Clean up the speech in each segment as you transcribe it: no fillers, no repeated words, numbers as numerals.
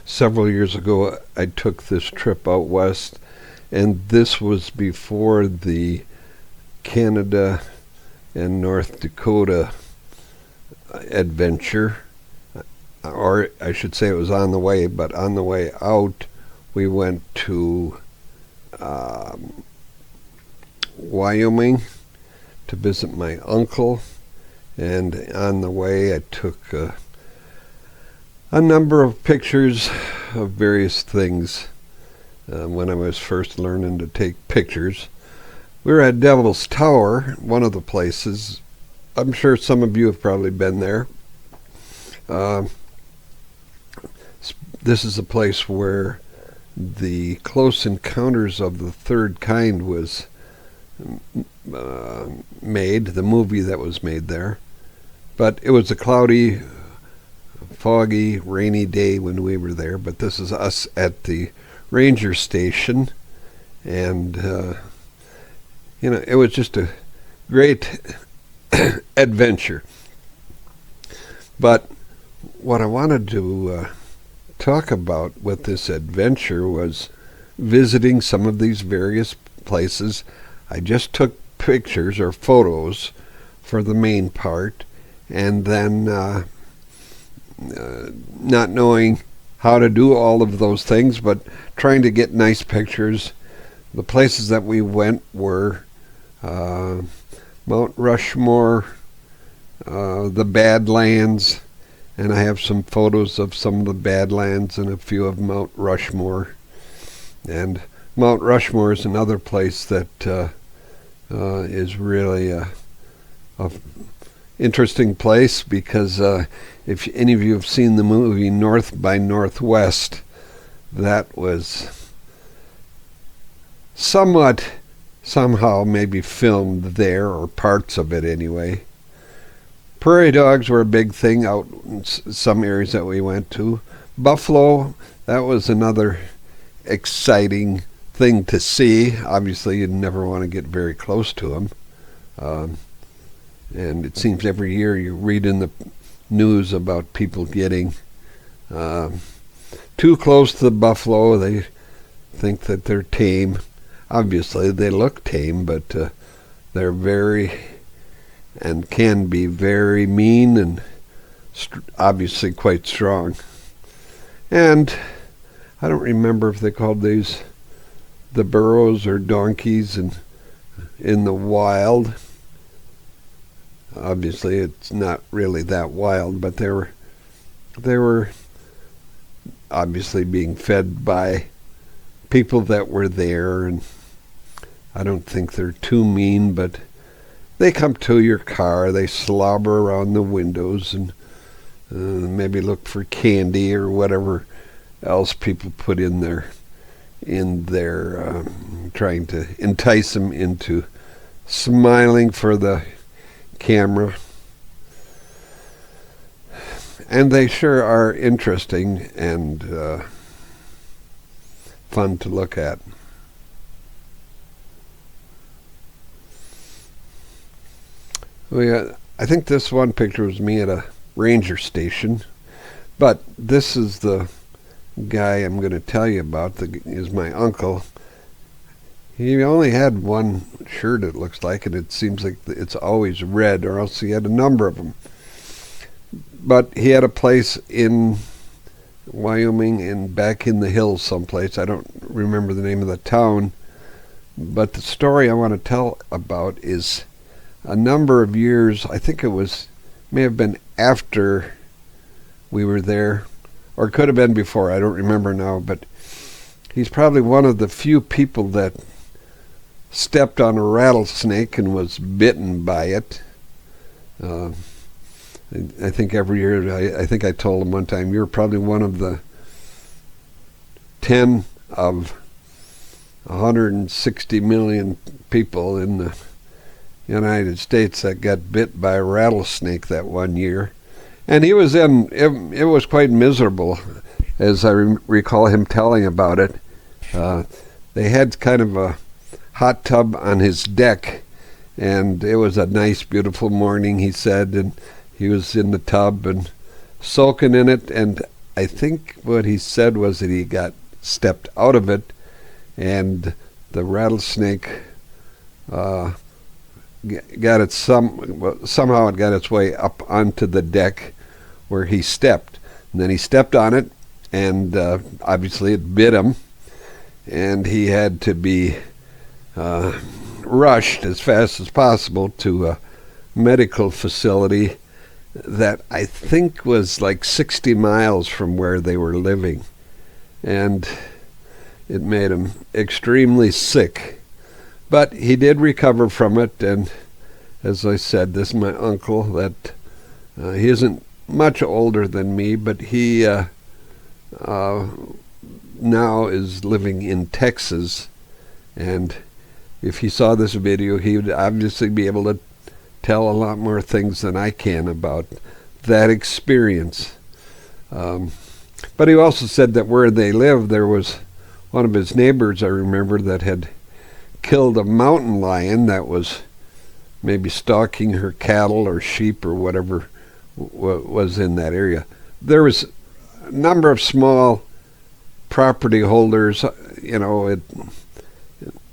several years ago I took this trip out west, and this was before the Canada and North Dakota adventure, or I should say it was on the way, but on the way out we went to Wyoming to visit my uncle, and on the way I took a number of pictures of various things when I was first learning to take pictures. We were at Devil's Tower, one of the places. I'm sure some of you have probably been there. This is a place where the Close Encounters of the Third Kind was made, the movie that was made there. But it was a cloudy, foggy, rainy day when we were there. But this is us at the ranger station, and it was just a great adventure. But what I wanted to talk about with this adventure was visiting some of these various places. I just took pictures or photos for the main part, and then not knowing how to do all of those things, but trying to get nice pictures. The places that we went were Mount Rushmore, the Badlands, and I have some photos of some of the Badlands and a few of Mount Rushmore. And Mount Rushmore is another place that is really a interesting place, because if any of you have seen the movie North by Northwest, that was somehow maybe filmed there, or parts of it anyway. Prairie dogs were a big thing out in some areas that we went to. Buffalo, that was another exciting thing to see. Obviously, you'd never want to get very close to them. And it seems every year you read in the news about people getting too close to the buffalo. They think that they're tame. Obviously, they look tame, but they're very, and can be very mean, and obviously quite strong. And I don't remember if they called these the burros or donkeys in the wild. Obviously, it's not really that wild, but they were obviously being fed by people that were there, and I don't think they're too mean, but they come to your car, they slobber around the windows, and maybe look for candy or whatever else people put in there, trying to entice them into smiling for the camera. And they sure are interesting and fun to look at. I think this one picture was me at a ranger station, but this is the guy I'm going to tell you about. Is my uncle. He only had one shirt, it looks like, and it seems like it's always red, or else he had a number of them. But he had a place in Wyoming and back in the hills someplace. I don't remember the name of the town. But the story I want to tell about is a number of years, I think may have been after we were there, or could have been before, I don't remember now, but he's probably one of the few people that stepped on a rattlesnake and was bitten by it. I think every year, I think I told him one time, you're probably one of the 10 of 160 million people in the United States that got bit by a rattlesnake that one year. And he was it was quite miserable, as I recall him telling about it. They had kind of a hot tub on his deck, and it was a nice, beautiful morning, he said, and he was in the tub and soaking in it, and I think what he said was that he got stepped out of it, and the rattlesnake got it somehow it got its way up onto the deck where he stepped. And then he stepped on it, and obviously it bit him, and he had to be rushed as fast as possible to a medical facility that I think was like 60 miles from where they were living. And it made him extremely sick. But he did recover from it, and as I said, this is my uncle that he isn't much older than me, but he now is living in Texas, and if he saw this video, he would obviously be able to tell a lot more things than I can about that experience. But he also said that where they live, there was one of his neighbors, I remember, that had killed a mountain lion that was maybe stalking her cattle or sheep or whatever was in that area. There was a number of small property holders,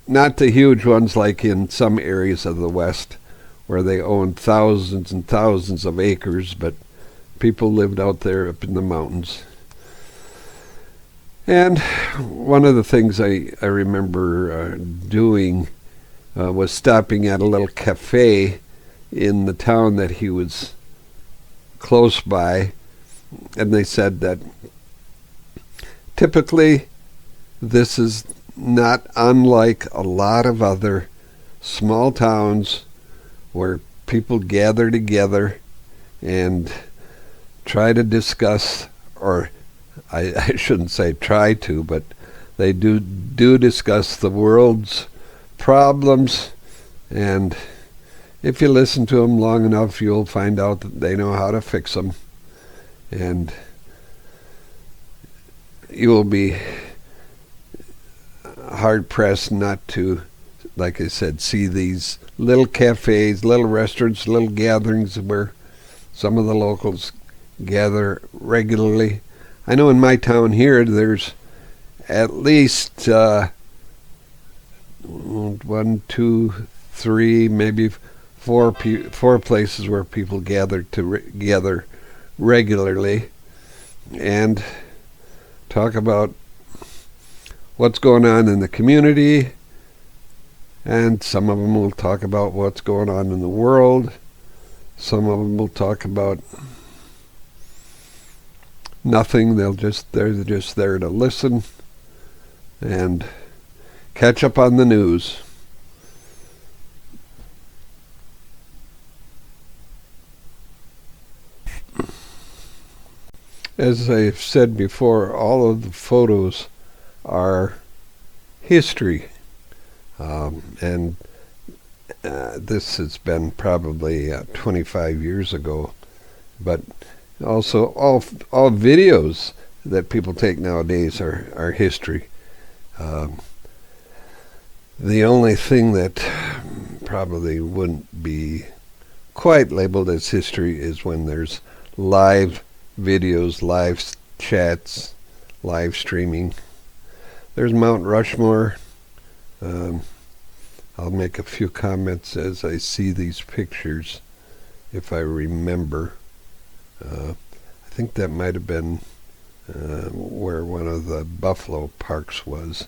not the huge ones like in some areas of the West where they owned thousands and thousands of acres, but people lived out there up in the mountains. And one of the things I remember doing was stopping at a little cafe in the town that he was close by, and they said that typically this is not unlike a lot of other small towns where people gather together and try to discuss, or I shouldn't say try to, but they do discuss the world's problems, and if you listen to them long enough, you'll find out that they know how to fix them, and you will be hard-pressed not to, like I said, see these little cafes, little restaurants, little gatherings where some of the locals gather regularly. I know in my town here, there's at least 1, 2, 3, maybe four places where people gather together regularly and talk about what's going on in the community, and some of them will talk about what's going on in the world. Some of them will talk about nothing. They're just there to listen and catch up on the news. As I've said before, all of the photos are history, and this has been probably 25 years ago, but also all videos that people take nowadays are history. The only thing that probably wouldn't be quite labeled as history is when there's live videos, live chats, live streaming. There's Mount Rushmore. I'll make a few comments as I see these pictures, if I remember. I think that might have been where one of the buffalo parks was.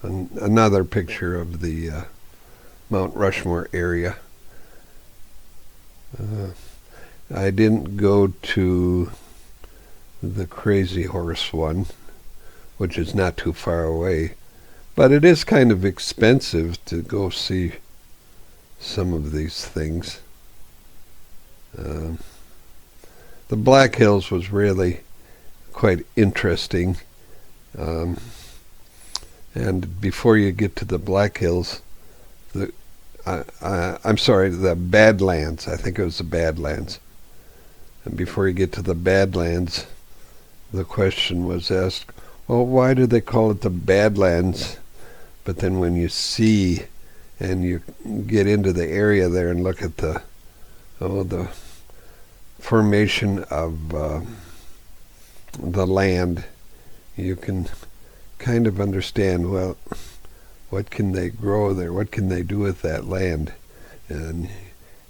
Another picture of the Mount Rushmore area. I didn't go to the Crazy Horse one, which is not too far away, but it is kind of expensive to go see some of these things. The Black Hills was really quite interesting, and before you get to the Black Hills, I'm sorry, the Badlands, I think it was the Badlands, and before you get to the Badlands, the question was asked, well, why do they call it the Badlands? But then when you see and you get into the area there and look at the formation of the land, you can kind of understand, well, what can they grow there? What can they do with that land? And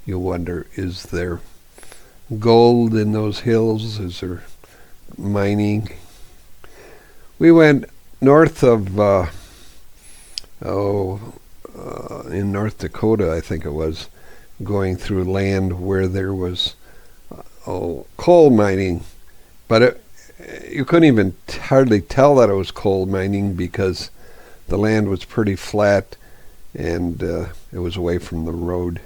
you wonder, is there gold in those hills? Is there mining? We went north of, in North Dakota, I think it was, going through land where there was coal mining, but you couldn't even hardly tell that it was coal mining because the land was pretty flat and it was away from the road,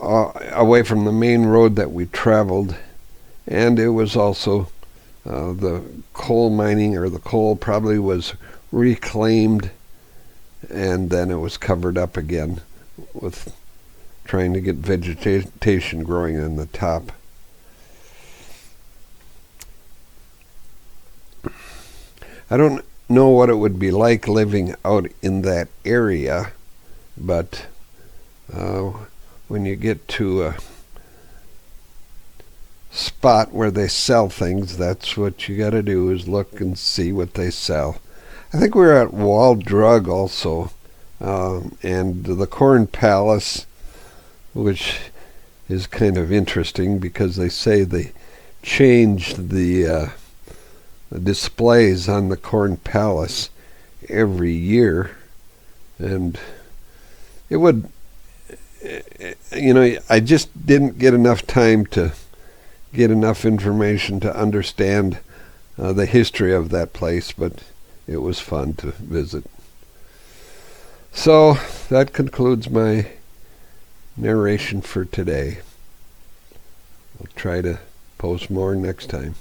away from the main road that we traveled, and it was also the coal mining, or the coal probably was reclaimed and then it was covered up again with trying to get vegetation growing on the top. I don't know what it would be like living out in that area, but when you get to a spot where they sell things, that's what you got to do, is look and see what they sell. I think we were at Wall Drug also, and the Corn Palace, which is kind of interesting because they say they changed the displays on the Corn Palace every year, and it would, I just didn't get enough time to get enough information to understand the history of that place, but it was fun to visit. So that concludes my narration for today. I'll try to post more next time.